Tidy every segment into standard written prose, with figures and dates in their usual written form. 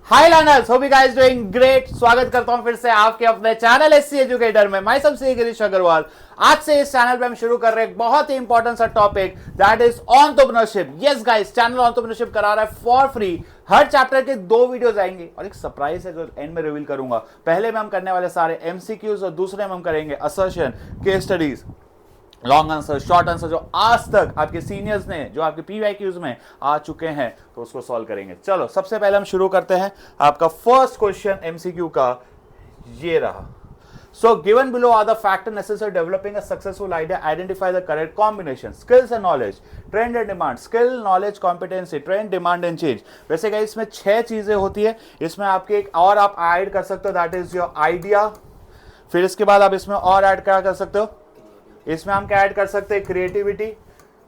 Hi learners, hope you guys doing great. स्वागत करता हूं फिर से आपके अपने चैनल एससी एजुकेटर में। मैं सबसे गिरीश अग्रवाल। आज से इस चैनल पे हम शुरू कर रहे हैं एक बहुत ही इंपॉर्टेंट सा topic, that is entrepreneurship. Yes guys, channel entrepreneurship करा रहा है फॉर फ्री। हर चैप्टर के 2 वीडियोस आएंगे और एक सरप्राइज है जो एंड में रिवील करूंगा। पहले में हम करने वाले सारे एमसीक्यूज और दूसरे में हम करेंगे assertion, case studies, long answer, short answer जो आज तक आपके सीनियर्स ने जो आपके पीवाईक्यूज में आ चुके हैं तो उसको सॉल्व करेंगे। चलो सबसे पहले हम शुरू करते हैं। आपका फर्स्ट क्वेश्चन एमसीक्यू का ये रहा। So given below are the factor necessary developing a successful idea, identify the correct combination, skills and knowledge, trend and demand. Skill, knowledge, competency, trend, demand and change. वैसे guys इसमें 6 चीजें होती है। इसमें आपके एक और आप ऐड कर सकते हो, दैट इज योर आइडिया। फिर इसके बाद आप इसमें और ऐड क्या कर सकते हो, इसमें हम क्या ऐड कर सकते हैं, क्रिएटिविटी।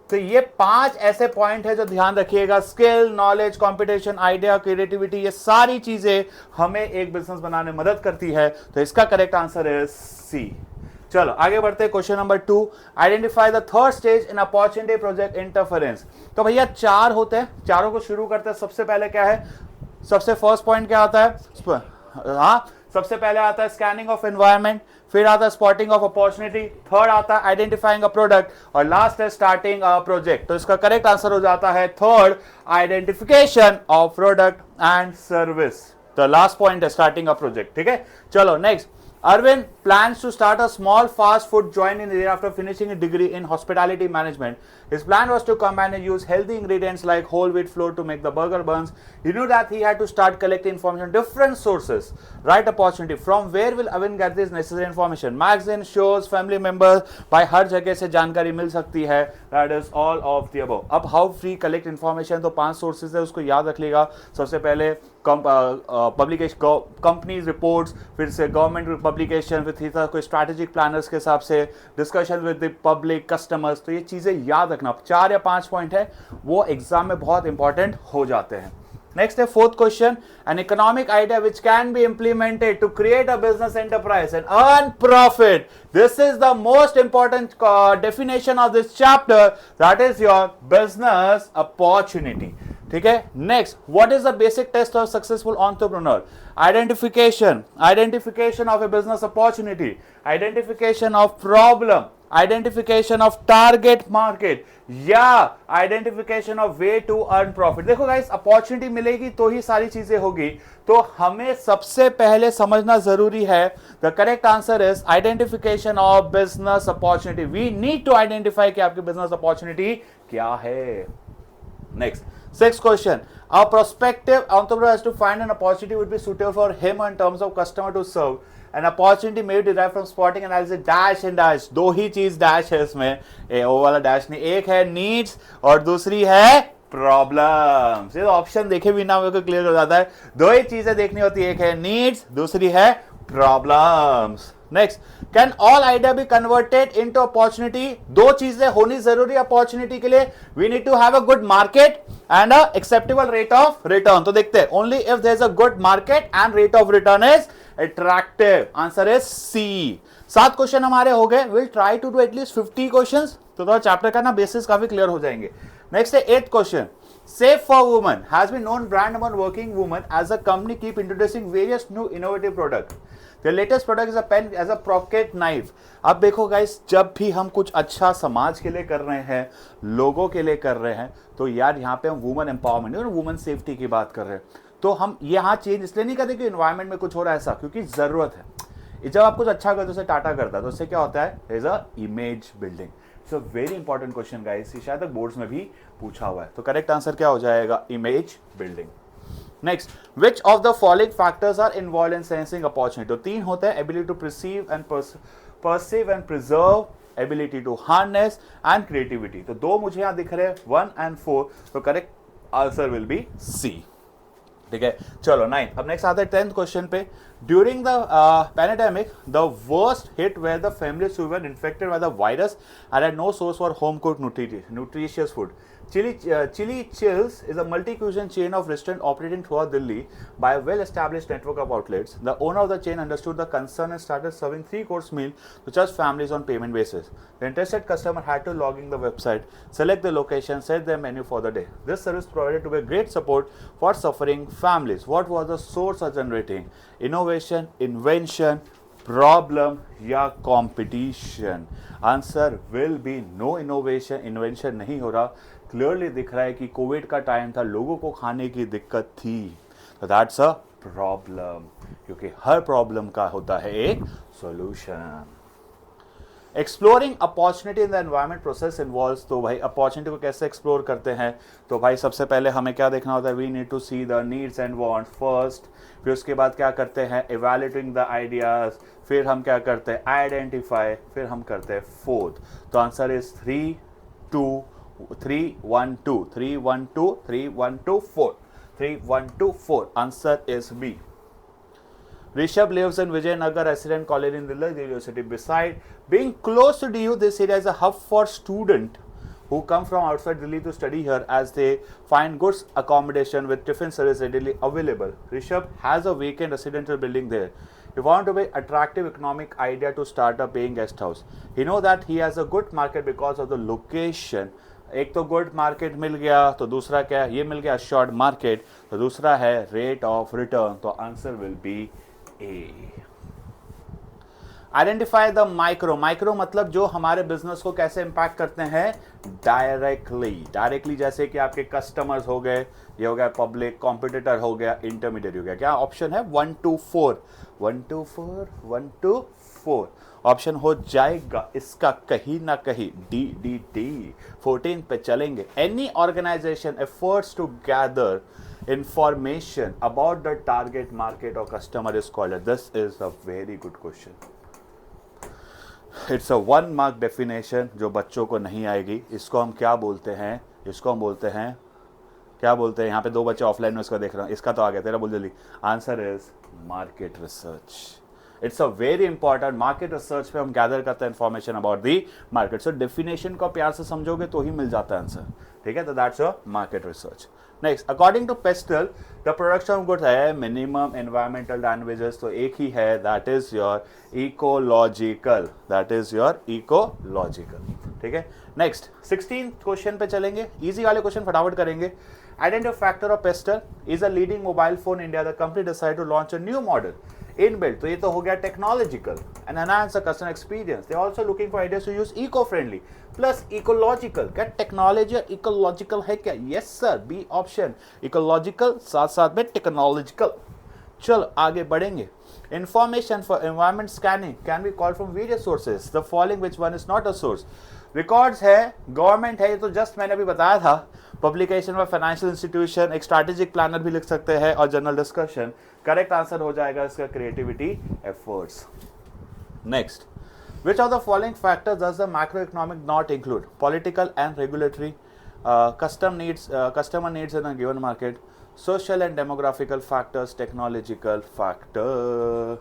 तो ये 5 ऐसे पॉइंट है जो ध्यान रखिएगा। Skill, knowledge, competition, idea, creativity, ये सारी चीजें हमें एक बिजनेस बनाने में मदद करती है। तो इसका करेक्ट आंसर है सी। चलो आगे बढ़ते हैं। Question number 2, identify the third stage in opportunity project interference. तो भैया 4 होते हैं, चारों को शुरू करते हैं। सबसे पहले क्या है, सबसे फर्स्ट पॉइंट क्या आता है, हाँ सबसे पहले आता है स्कैनिंग ऑफ एनवायरनमेंट, फिर आता है स्पॉटिंग ऑफ अपॉर्चुनिटी, थर्ड आता है आइडेंटिफाइंग अ प्रोडक्ट और लास्ट है स्टार्टिंग अ प्रोजेक्ट। तो इसका करेक्ट आंसर हो जाता है third, identification of product and service. तो लास्ट पॉइंट है स्टार्टिंग अ प्रोजेक्ट। ठीक है, चलो next. Arvind plans to start a small fast food joint in the year after finishing a degree in hospitality management. His plan was to combine and use healthy ingredients like whole wheat flour to make the burger buns. He knew that he had to start collecting information from different sources. Right opportunity. From where will Arvind get this necessary information? Magazine, shows, family members. by हर जगह से जानकारी मिल सकती है। That is all of the above. अब how free collect information, तो 5 sources है, उसको याद रख लेगा। सबसे पहले पब्लिकेशन, कंपनीज रिपोर्ट्स, फिर से गवर्नमेंट पब्लिकेशन, फिर कोई स्ट्रैटेजिक प्लानर्स के हिसाब से discussion with the public customers. तो ये चीजें याद रखना। 4 या 5 पॉइंट है वो एग्जाम में बहुत इंपॉर्टेंट हो जाते हैं। नेक्स्ट है fourth question, an economic idea which can be implemented to create a business enterprise and earn profit. This is the most important definition of this chapter, that is your business opportunity. ठीक है, next, what is the basic test of successful entrepreneur? Identification of a business opportunity, identification of problem, identification of target market या identification of way to earn profit. देखो guys, opportunity मिलेगी तो ही सारी चीजें होगी। तो हमें सबसे पहले समझना जरूरी है, the correct answer is identification of business opportunity. We need to identify कि आपकी बिजनेस अपॉर्चुनिटी क्या है। Next, sixth question, a prospective entrepreneur has to find an opportunity would be suitable for him in terms of customer to serve. An opportunity may be derived from spotting analysis, dash and dash। 2 ही चीज dash है इसमें, वो वाला dash नहीं। एक है needs और दूसरी है प्रॉब्लम्स। ये ऑप्शन देखे बिना मेरे को क्लियर हो जाता है। 2 ही चीजें देखनी होती है, एक है नीड्स, दूसरी है problems. Next, can all idea be converted into opportunity? 2 चीजें होनी जरूरी अपॉर्चुनिटी के लिए। We need to have a good market and a acceptable rate of return. तो देखते हैं, only if there is a good market and rate of return is attractive. Answer is C. 7 question हमारे हो गए। Will try to do at least 50 questions, तो chapter का ना basis काफी क्लियर हो जाएंगे। नेक्स्ट है 8th question, Save for Women has been known brand among working women as a company keep introducing various new innovative products. The latest product is a pen as a pocket knife. अब देखो guys, जब भी हम कुछ अच्छा समाज के लिए कर रहे हैं, लोगों के लिए कर रहे हैं, तो यार यहाँ पे हम वुमेन एम्पावरमेंट और वुमेन सेफ्टी की बात कर रहे हैं। तो हम यहाँ चेंज इसलिए नहीं करते कि एनवायरमेंट में कुछ हो रहा है ऐसा, क्योंकि जरूरत है। जब आप कुछ अच्छा करते हो, उसे टाटा करता है, तो उससे क्या होता है, is a image building. So very important question guys, शायद तक बोर्ड्स में भी पूछा हुआ है। तो करेक्ट आंसर क्या हो जाएगा, image building. Next, which of the following factors are involve in sensing opportunity? तो 3 होते हैं, ability to perceive and preserve, ability to harness and creativity. तो 2 मुझे यहां दिख रहे हैं, 1 and 4। तो correct answer will be C. ठीक है, चलो 9th। अब नेक्स्ट आता है 10th क्वेश्चन पे। During the pandemic the worst hit where the families who were infected by the virus and had no source for home cooked nutritious food. Chili Chills is a multi-cuisine chain of restaurants operating throughout Delhi by a well-established network of outlets. The owner of the chain understood the concern and started serving three-course meal to just families on payment basis. The interested customer had to log in the website, select the location, set their menu for the day. This service provided to be great support for suffering families. What was the source of generating? Innovation, invention, problem या competition? Answer will be no innovation, invention नहीं हो रहा. Clearly दिख रहा है कि Covid का time था, लोगों को खाने की दिक्कत थी, तो दैट्स अ प्रॉब्लम, क्योंकि हर प्रॉब्लम का होता है एक solution. Exploring opportunity in the environment process involves, तो भाई अपॉर्चुनिटी को कैसे एक्सप्लोर करते हैं? तो भाई सबसे पहले हमें क्या देखना होता है? We need to see the needs and wants first. फिर उसके बाद क्या करते हैं? Evaluating the ideas. फिर हम क्या करते हैं? आइडेंटिफाई. फिर हम करते हैं फोर्थ. तो answer is 3 2 3 1 2 3 1 2 3 1 2 4 3 1 2 4. Answer is B. Rishabh lives in Vijayanagar resident colony in Delhi University. Beside being close to DU, this area is a hub for students who come from outside Delhi to study here, as they find good accommodation with tiffin service readily available. Rishabh has a vacant residential building there. He found to be attractive economic idea to start a paying guest house. He know that he has a good market because of the location. एक तो good market मिल गया, तो दूसरा क्या है? ये मिल गया short market, तो दूसरा है रेट ऑफ रिटर्न. तो answer will B A. Identify the micro. Micro मतलब जो हमारे बिजनेस को कैसे इंपैक्ट करते हैं? डायरेक्टली जैसे कि आपके कस्टमर्स हो गए, ये हो गया पब्लिक, कॉम्पिटिटर हो गया, इंटरमीडिएट हो गया. क्या ऑप्शन है? 1 2 4 1 2 4 1 2 4. ऑप्शन हो जाएगा इसका कहीं ना कहीं डी. 14 पे चलेंगे. Any organisation efforts to gather information about the target market or customer is called. This is a very good question. It's a 1 mark definition जो बच्चों को नहीं आएगी. इसको हम क्या बोलते हैं? इसको हम बोलते हैं, क्या बोलते हैं? यहाँ पे 2 बच्चे ऑफलाइन में इसका देख रहे हैं. इसका तो आ गया, तेरा बोल जल्दी. Answer is market research. It's a very important. Market research पे हम गैदर करते हैं information about the market. So definition को प्यार से समझोगे तो ही मिल जाता है आंसर. ठीक है, तो that's a market research. Next, according to PESTEL the production of goods है मिनिमम एनवायरमेंटल डैमेजेस, तो एक ही है, that is your ecological. That is your ecological. ठीक है. नेक्स्ट 16 क्वेश्चन पे चलेंगे. इजी वाले क्वेश्चन फटाफट करेंगे. Identity factor of Pestel is a leading mobile phone in India. The company decided to launch a new model. Inbuilt, तो ये तो हो गया technological and enhance the customer experience. They are also looking for ideas to use eco-friendly plus ecological. क्या technology और ecological है क्या? Yes sir, B option. Ecological साथ साथ में technological. चलो आगे बढ़ेंगे. Information for environment scanning can be called from various sources. The following which one is not a source? Records है, गवर्नमेंट है, ये तो जस्ट मैंने अभी बताया था. पब्लिकेशन में फाइनेंशियल इंस्टीट्यूशन, एक स्ट्रैटेजिक प्लानर भी लिख सकते हैं, और जनरल डिस्कशन. करेक्ट आंसर हो जाएगा इसका creativity efforts. Next, which of the following factors does the macro economic not include? Political and regulatory, customer needs in a given market, social and demographical factors, technological factor.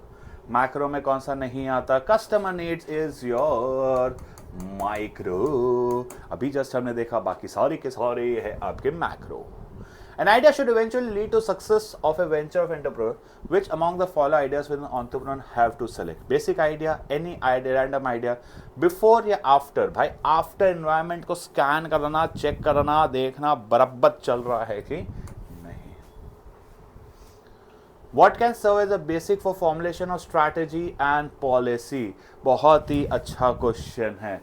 Macro में कौन सा नहीं आता? Customer needs is your micro. अभी just हमने देखा, बाकी सारी के सारे है आपके macro. An idea should eventually lead to success of a venture of entrepreneur. Which among the following ideas will an entrepreneur have to select? Basic idea, any idea, random idea, before या after? भाई after environment को scan करना, check करना, देखना बराबर चल रहा है कि नहीं. What can serve as a basic for formulation of strategy and policy? बहुत ही अच्छा क्वेश्चन है.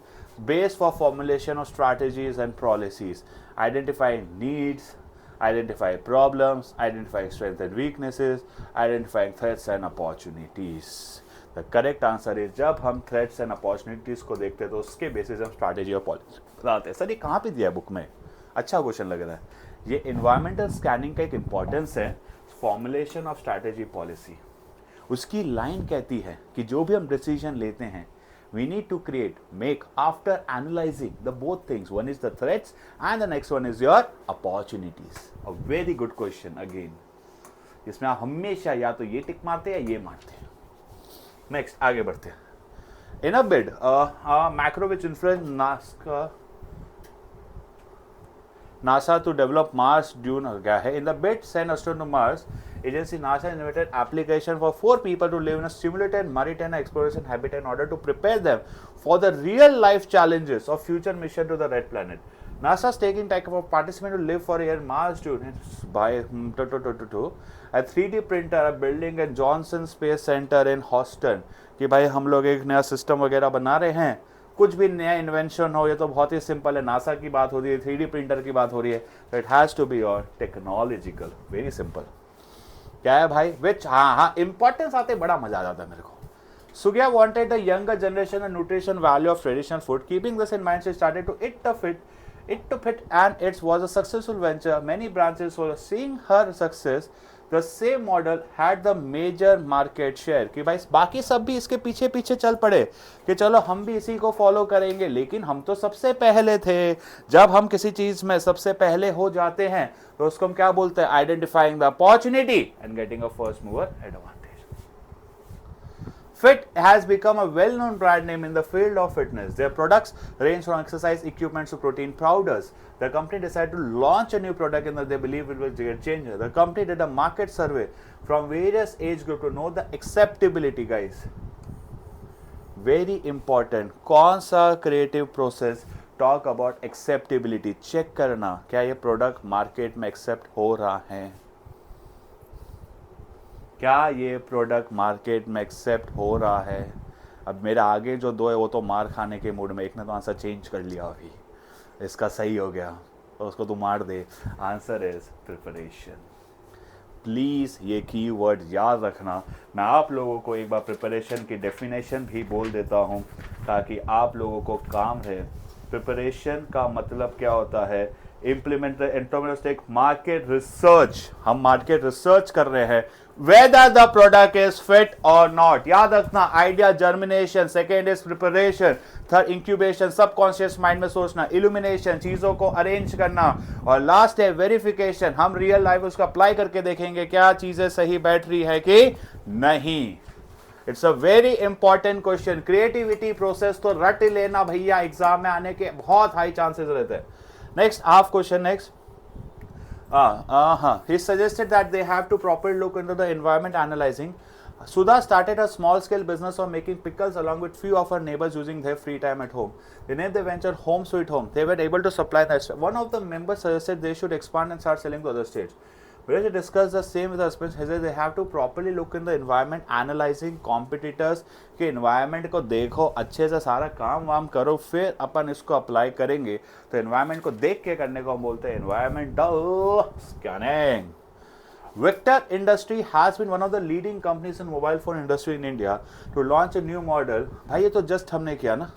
Base for formulation of strategies and policies. Identify needs, identify problems, identify strengths and weaknesses, identifying threats and opportunities. The correct answer is जब हम threats and opportunities को देखते हैं तो उसके बेसिस हम strategy और policy बताते हैं. सर ये कहाँ पे दिया है बुक में? अच्छा क्वेश्चन लग रहा है. ये environmental scanning का एक importance है. Formulation of strategy policy. उसकी लाइन कहती है कि जो भी हम डिसीजन लेते हैं, we need to make after analyzing the both things. One is the threats and the next one is your opportunities. A very good question again. इसमें आप हमेशा या तो ये टिक मारते हैं या ये मारते हैं. नेक्स्ट आगे बढ़ते हैं. In a bid, macro which influence NASA to develop Mars dune क्या है? In the bid send astronaut to Mars, agency NASA invited application for 4 people to live in a simulated maritime exploration habitat in order to prepare them for the real life challenges of future mission to the red planet. NASA is taking type of participant to live for a year Mars dune by a 3D printer a building at Johnson Space Center in Houston कि भाई हम लोग एक नया system वगैरह बना रहे हैं, कुछ भी नया इन्वेंशन हो, ये तो बहुत ही सिंपल है, नासा की बात हो रही है, 3D प्रिंटर की बात हो रही है, तो it has to be your technological, very simple. क्या है भाई? विच, हाँ इंपॉर्टेंस आते बड़ा मजा आ जाता है मेरे को। Sugya wanted the younger generation a nutrition value of traditional food. Keeping this in mind, she started to eat the fit, and it was a successful venture. Many branches were seeing her success. The same model had the major market share. कि भाई बाकी सब भी इसके पीछे पीछे चल पड़े कि चलो हम भी इसी को फॉलो करेंगे, लेकिन हम तो सबसे पहले थे। जब हम किसी चीज में सबसे पहले हो जाते हैं तो उसको हम क्या बोलते हैं? Identifying the opportunity and getting a first mover advantage. Fit has become a well-known brand name in the field of fitness. Their products range from exercise equipment to protein powders. The company decided to launch a new product and they believe it will be a changer. The company did a market survey from various age groups to know the acceptability, guys. Very important. कौन सा creative process talk about acceptability? Check करना क्या ये product market में accept हो रहा है, क्या ये प्रोडक्ट मार्केट में एक्सेप्ट हो रहा है। अब मेरे आगे जो दो है वो तो मार खाने के मूड में, एक ने तो आंसर चेंज कर लिया अभी, इसका सही हो गया तो उसको तू मार दे। Answer is preparation. प्लीज़ ये कीवर्ड याद रखना। मैं आप लोगों को एक बार प्रिपरेशन की डेफिनेशन भी बोल देता हूँ ताकि आप लोगों को काम रहे। प्रिपरेशन का मतलब क्या होता है? Implement the entrepreneurship market research. हम मार्केट रिसर्च कर रहे हैं whether the product is fit or not. याद रखना, idea germination, second is preparation, third incubation, subconscious mind में सोचना, इल्यूमिनेशन, चीजों को अरेंज करना, और लास्ट है वेरिफिकेशन। हम रियल लाइफ उसको अप्लाई करके देखेंगे क्या चीजें सही बैठ रही है कि नहीं। It's a very important question. Creativity process तो रट लेना भैया, एग्जाम में आने के बहुत हाई चांसेस रहते हैं। Next half question, next he suggested that they have to properly look into the environment analyzing. Sudha started a small scale business of making pickles along with few of her neighbors using their free time at home. They named the venture Home Sweet Home. They were able to supply that. One of the members suggested they should expand and start selling to other states. Where they discussed the same with husbands, he said they have to properly look in the environment, analyzing competitors के environment को देखो, अच्छे से सारा काम वाम करो, फिर अपन इसको अप्लाई करेंगे। तो environment को देख के करने को हम बोलते हैं environmental scanning. Victor Industry has been one of the leading companies in mobile phone industry in India to launch a new model. भाई ये तो just हमने किया ना,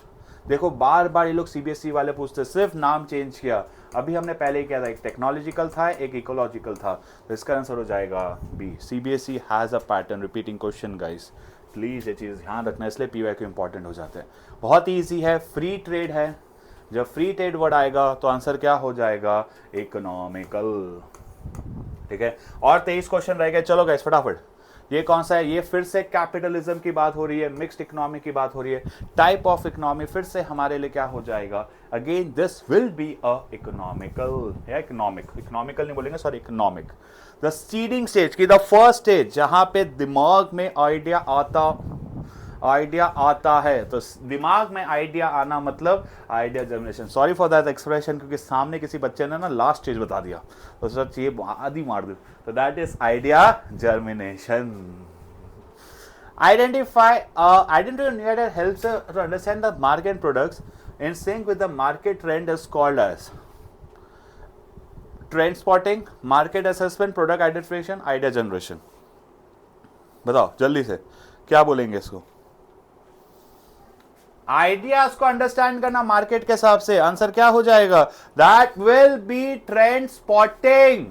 देखो बार बार ये लोग CBSE वाले पूछते, सिर्फ नाम चेंज किया। अभी हमने पहले किया था, एक टेक्नोलॉजिकल था, एक इकोलॉजिकल था, तो इसका आंसर हो जाएगा B. CBSE has a pattern repeating question guys, please ये चीज़ ध्यान रखना, इसलिए PYQ इंपॉर्टेंट हो जाते हैं। बहुत ईजी है, फ्री ट्रेड है। जब फ्री ट्रेड वर्ड आएगा तो आंसर क्या हो जाएगा? इकोनॉमिकल। ठीक है, और 23 क्वेश्चन रह गए। चलो गाइस फटाफट। ये कौन सा है? ये फिर से कैपिटलिज्म की बात हो रही है, मिक्स्ड इकोनॉमी की बात हो रही है, टाइप ऑफ इकोनॉमी। फिर से हमारे लिए क्या हो जाएगा? Again this will be a economical या इकोनॉमिकल नहीं बोलेंगे, sorry, economic. The seeding stage की द फर्स्ट स्टेज जहां पे दिमाग में आइडिया आता है, तो दिमाग में आइडिया आना मतलब idea germination. Sorry for that expression, क्योंकि सामने किसी बच्चे ने ना लास्ट स्टेज बता दिया तो सच ये आधी मार दी। तो that is idea germination. Identity helps to understand the market products in sync with the market trend is called as trend spotting, market assessment, product identification, idea generation। बताओ जल्दी से क्या बोलेंगे इसको? आइडियाज को अंडरस्टैंड करना मार्केट के हिसाब से, आंसर क्या हो जाएगा? That will be trend spotting.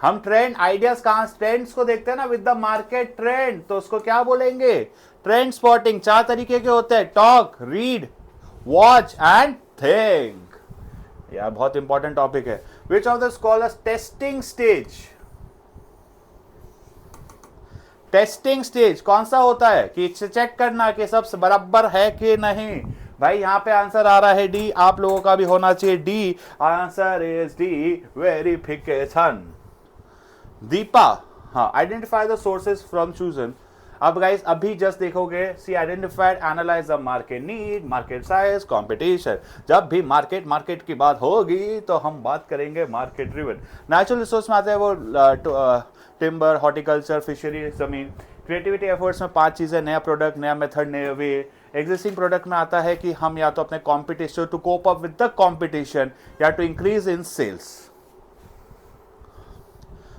हम ट्रेंड आइडियाज कहां ट्रेंड्स को देखते हैं ना, विद द मार्केट ट्रेंड, तो उसको क्या बोलेंगे? Trend spotting. 4 तरीके के होते हैं, talk, read, watch and think. यार बहुत इंपॉर्टेंट टॉपिक है। Which of this called as testing stage? Testing stage कौन सा होता है? कि चेक करना कि सब बराबर है कि नहीं। भाई यहाँ पे आंसर आ रहा है डी, आप लोगों का भी होना चाहिए D. Answer is D, verification. Deepa, हाँ, identify the sources from chosen. अब गाइस अभी जस्ट देखोगे, C identified, analyse the market need, market size, competition. जब भी मार्केट की बात होगी तो हम बात करेंगे मार्केट ड्रिवन। नेचुरल रिसोर्स में आते हैं वो टिम्बर, हॉर्टिकल्चर, फिशरी, जमीन। क्रिएटिविटी एफर्ट्स में 5 चीजें, नया प्रोडक्ट, नया मेथड, नया वे। एग्जिस्टिंग प्रोडक्ट में आता है कि हम या तो अपने competition to cope up with the competition या to increase in sales.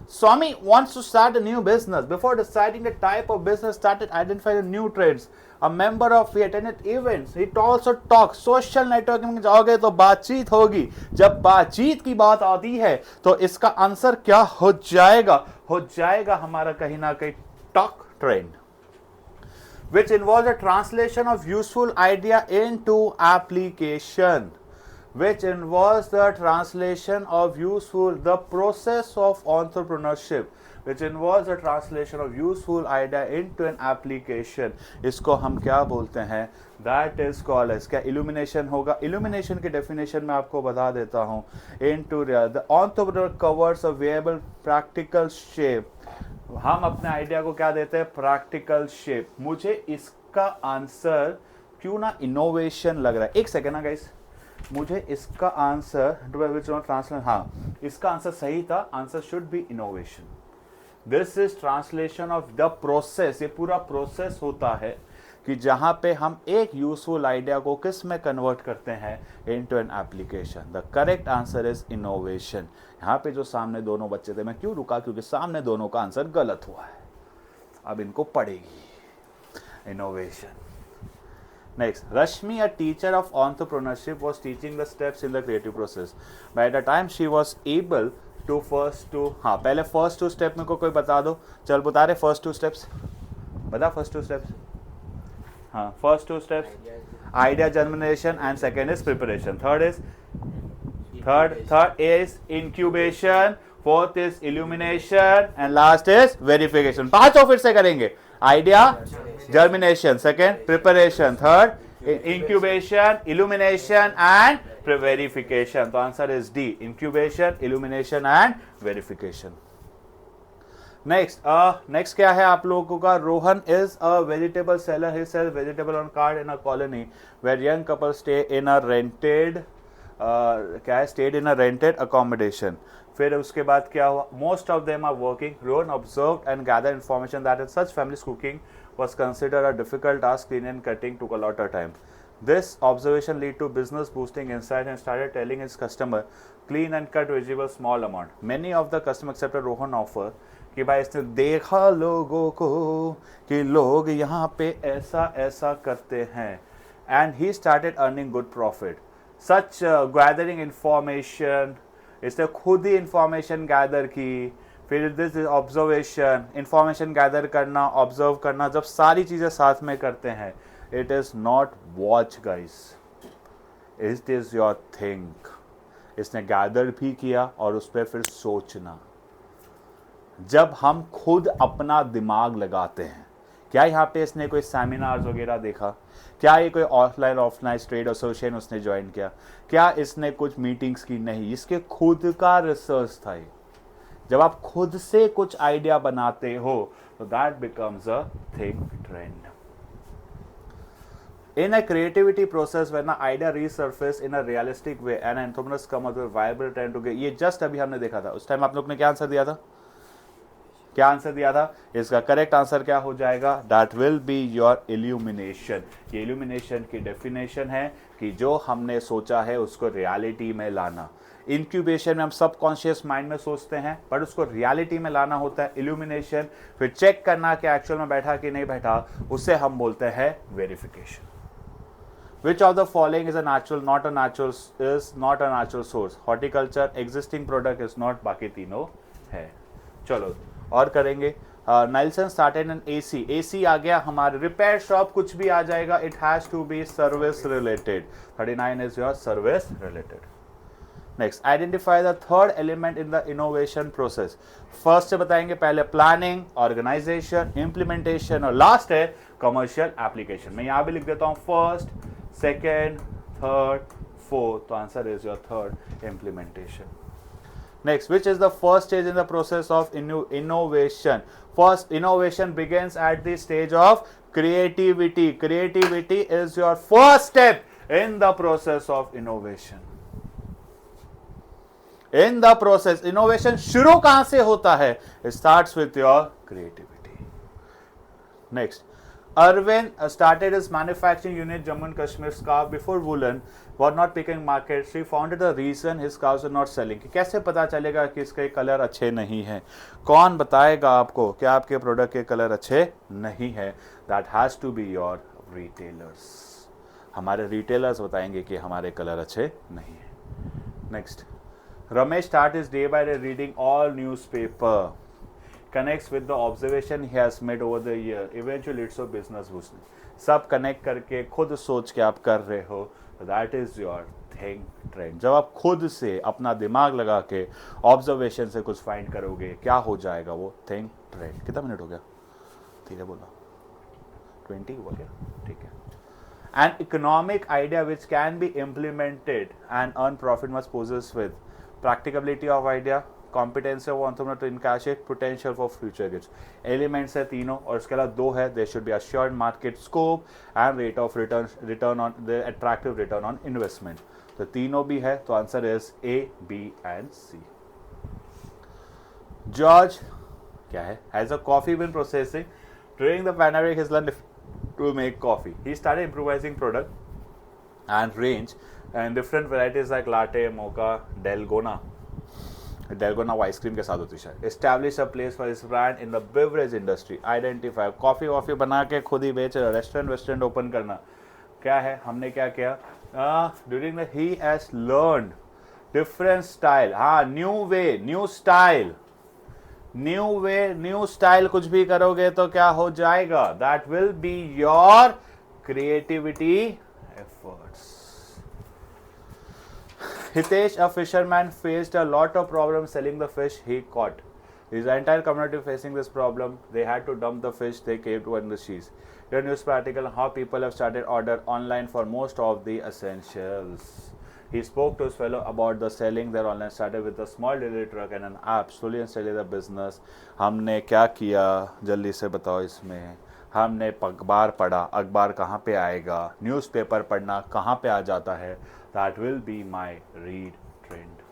Swami wants to start a new business. Before deciding the type of business, started identifying the new trends. A member of, he attended events. He also talks. Social networking में जाओगे तो बातचीत होगी। जब बातचीत की बात आती है तो इसका आंसर क्या हो जाएगा? हो जाएगा हमारा कहीं ना कहीं talk trend, which involves the translation of useful idea into application. Which involves the translation of useful, the process of entrepreneurship, which involves the translation of useful idea into an application. इसको हम क्या बोलते हैं? That is called as, क्या illumination होगा? Illumination की definition मैं आपको बता देता हूँ। Into the entrepreneur covers a viable practical shape. हम अपने आइडिया को क्या देते हैं? Practical shape. मुझे इसका आंसर क्यों ना इनोवेशन लग रहा है? एक सेकेंड ना गाइस, मुझे इसका आंसर ट्रांसलेट, हाँ इसका आंसर सही था। Answer should be innovation. This is translation of the process. ये पूरा प्रोसेस होता है कि जहां पे हम एक यूजफुल आइडिया को किस में कन्वर्ट करते हैं? Into an application. The correct answer is innovation. यहाँ पे जो सामने दोनों बच्चे थे, मैं क्यों रुका? क्योंकि सामने दोनों का आंसर गलत हुआ है। अब इनको पड़ेगी innovation. Next, Rashmi, a teacher of entrepreneurship, was teaching the steps in the creative process. By the time she was able to हाँ पहले first 2 step मेरे को कोई बता दो। चल बता रहे first 2 steps, बता first 2 steps। हाँ first 2 steps, idea germination and second is preparation. Third is incubation, fourth is illumination and last is verification. 5 फिर से करेंगे। Idea germination, second preparation, third incubation, illumination and verification. तो answer is D, incubation, illumination and verification. Next क्या है आप लोगों का? Rohan is a vegetable seller. He sells vegetable on cart in a colony where young couples stay in a rented stayed in a rented accommodation. फिर उसके बाद क्या हुआ? Most of them are working. Rohan observed and gathered information that in such families cooking was considered a difficult task. Cleaning and cutting took a lot of time. This observation led to business boosting insight and started telling his customer clean and cut vegetables small amount. Many of the customers accepted Rohan offer कि भाई इसने देखा लोगों को कि लोग यहाँ पे ऐसा ऐसा करते हैं, and he started earning good profit. Such gathering information, इसने खुद ही इंफॉर्मेशन गैदर की। फिर दिस ऑब्जर्वेशन, इंफॉर्मेशन गैदर करना, ऑब्जर्व करना, जब सारी चीज़ें साथ में करते हैं, it is not watch guys, it is your think. इसने गैदर भी किया और उस पर फिर सोचना। जब हम खुद अपना दिमाग लगाते हैं, क्या यहाँ पे इसने कोई सेमिनार्स वगैरह देखा? क्या ये कोई ऑफलाइन ट्रेड एसोसिएशन उसने ज्वाइन किया? क्या इसने कुछ मीटिंग्स की? नहीं, इसके खुद का रिसर्च था ये। जब आप खुद से कुछ आइडिया बनाते हो तो that becomes a think trend. In a creativity process, when an idea resurface in a realistic way and entrepreneurs come up with viable trend to get, ये जस्ट अभी हमने देखा था। उस टाइम आप लोग ने क्या आंसर दिया था? क्या आंसर दिया था? इसका करेक्ट आंसर क्या हो जाएगा? That will be your illumination. ये इल्यूमिनेशन की डेफिनेशन है कि जो हमने सोचा है उसको रियलिटी में लाना। इंक्यूबेशन में हम सबकॉन्शियस माइंड में सोचते हैं, पर उसको रियलिटी में लाना होता है इल्यूमिनेशन। फिर चेक करना कि एक्चुअल में बैठा कि नहीं बैठा, उसे हम बोलते हैं verification. Which of the following is a natural, not a natural source? Horticulture, existing product is not, बाकी तीनों है। चलो और करेंगे। नाइल्सन स्टार्टेड एन एसी आ गया हमारे। रिपेयर शॉप कुछ भी आ जाएगा, it has to be service related. 39 is your service related. Next, identify the third element in the innovation process. First से बताएंगे, पहले प्लानिंग, ऑर्गेनाइजेशन, इंप्लीमेंटेशन और लास्ट है कमर्शियल एप्लीकेशन। मैं यहाँ भी लिख देता हूँ first, second, third, fourth. So answer is your third, implementation. Next, which is the first stage in the process of innovation? First, innovation begins at the stage of creativity. Creativity is your first step in the process of innovation. In the process, innovation शुरू कहां से होता है? It starts with your creativity. Next, Arvind started his manufacturing unit Jammu and Kashmir scarf before woolen was not picking market. She found the reason his scarves were not selling. कैसे पता चलेगा कि इसके कलर अच्छे नहीं हैं? कौन बताएगा आपको कि आपके प्रोडक्ट के कलर अच्छे नहीं हैं? That has to be your retailers. हमारे retailers बताएंगे कि हमारे कलर अच्छे नहीं हैं. Next, Ramesh starts his day by reading all newspaper. Connects with the observation he has made over the year. Eventually it's a business boosting. सब connect करके खुद सोच के आप कर रहे हो. That is your think trend. जब आप खुद से अपना दिमाग लगा के ऑब्जर्वेशन से कुछ फाइंड करोगे, क्या हो जाएगा वो थिंक ट्रेंड. कितना मिनट हो गया? धीरे बोला. 20 हुआ क्या? ठीक है. An economic idea which can be implemented and earn profit must possess with practicability of idea, competency of entrepreneur to encash it, potential for future goods. Elements है तीनों और इसके अलावा दो है. There should be assured market scope and rate of return on the attractive return on investment. तो तीनों भी है. तो answer is A, B and C. George क्या है? Has a coffee been processing during the pandemic? He's learned to make coffee. He started improvising product and range and different varieties like latte, mocha, dalgona ice cream के साथ होती है. Establish a place for his brand in the beverage industry. Identify coffee वॉफी बना के खुद ही बेच रहा. रेस्टोरेंट ओपन करना. क्या है? हमने क्या किया? During the he has learned different style. हाँ, new way, new style. New way, new style कुछ भी करोगे तो क्या हो जाएगा? That will be your creativity efforts. Hitesh, a fisherman, faced a lot of problems selling the fish he caught. His entire community facing this problem. They had to dump the fish they caved on the seas. Your newspaper article, how people have started order online for most of the essentials. He spoke to his fellow about the selling their online. Started with a small delivery truck and an app. Slowly and steadily the business. हमने क्या किया? जल्दी से बताओ इसमें. हमने अखबार पढ़ा. अखबार कहाँ पे आएगा? न्यूज़पेपर पढ़ना कहाँ पे आ जाता है? That will be my read trend.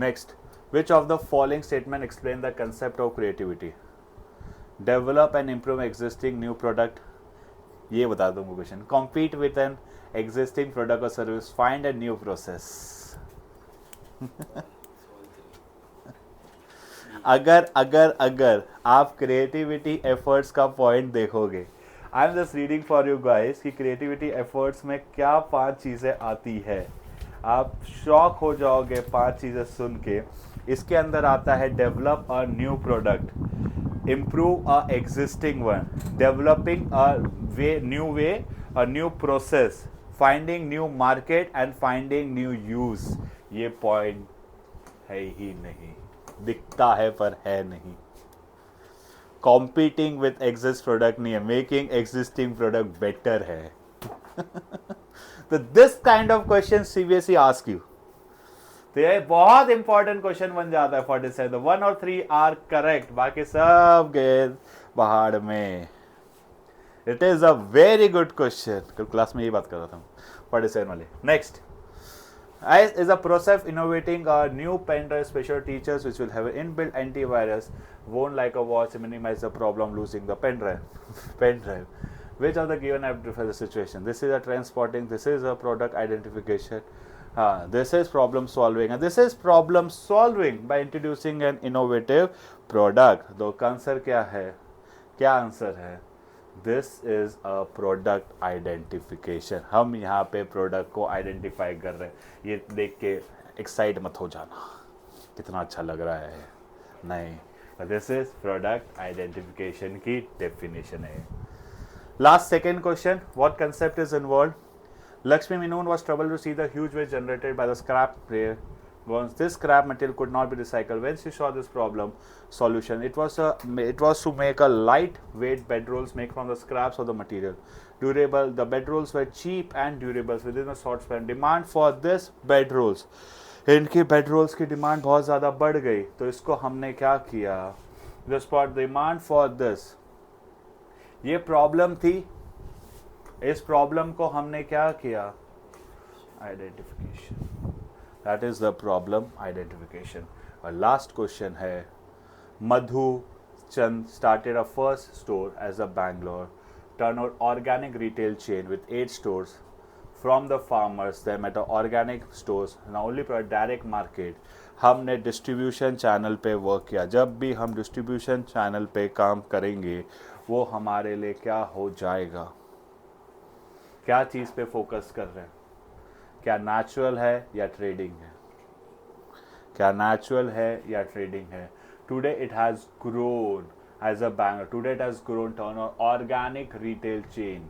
Next, which of the following statement explain the concept of creativity? Develop and improve existing new product. ये बता दूंगा question. Compete with an existing product or service. Find a new process. अगर आप creativity efforts का point देखोगे, I am just reading for you guys कि creativity efforts में क्या 5 चीज़ें आती है. आप शॉक हो जाओगे 5 चीज़ें सुन के. इसके अंदर आता है develop a new product, improve a existing one, developing a new way, a new process, finding new market and finding new use. ये पॉइंट है ही नहीं, दिखता है पर है नहीं. Competing with exist product नहीं है, making existing product better है. तो this kind of question CBSE ask you. तो ये बहुत इंपॉर्टेंट क्वेश्चन बन जाता है 47. 1 और 3 आर करेक्ट, बाकी सब गए पहाड़ में. It is a very good question. कल क्लास में यही बात कर रहा था 47 वाले. Next is a process of innovating a new pen drive special features which will have an inbuilt antivirus, won't like a watch, minimize the problem losing the pen drive. Which of the given app differs the situation? This is a transporting, this is a product identification, this is problem solving, and this is problem solving by introducing an innovative product. तो answer क्या है? क्या answer है? This is a product identification. हम यहाँ पे product को identify कर रहे हैं. ये देख के एक्साइट मत हो जाना कितना अच्छा लग रहा है, नहीं. दिस इज प्रोडक्ट आइडेंटिफिकेशन की डेफिनेशन है. Last second question, what concept is involve? Lakshmi Minoon was troubled to see the huge waste generated by the scrap prayer. Once this scrap material could not be recycled, when she saw this problem solution, it was to make a lightweight bedrolls made from the scraps of the material. durable, the bed rolls were cheap and durable within a short span. Demand for this bed rolls, इनकी bed roles की demand बहुत ज़्यादा बढ़ गई, तो इसको हमने क्या किया, the spot demand for this, ये प्रॉब्लम थी, इस प्रॉब्लम को हमने क्या किया, identification, that is the problem identification. और लास्ट क्वेश्चन है, मधु चंद started a first store as a Bangalore turnout organic retail chain with 8 stores from the farmers. They met organic stores, now only for direct market. हमने distribution channel पे work किया. जब भी हम distribution channel पे काम करेंगे वो हमारे लिए क्या हो जाएगा, क्या चीज़ पे फोकस कर रहे हैं, क्या नेचुरल है या ट्रेडिंग है, क्या नेचुरल है या ट्रेडिंग है. Today it has grown as a banger. Today it has grown to an organic retail chain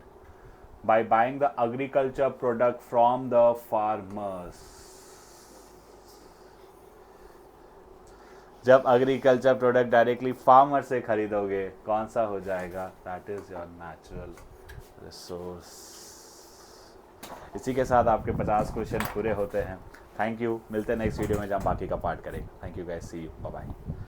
by buying the agriculture product from the farmers. जब एग्रीकल्चर प्रोडक्ट डायरेक्टली फार्मर से खरीदोगे कौन सा हो जाएगा, that is your natural resource. इसी के साथ आपके 50 क्वेश्चन पूरे होते हैं. थैंक यू, मिलते हैं नेक्स्ट वीडियो में जहाँ बाकी का पार्ट करेंगे. Thank you guys, see you, bye bye.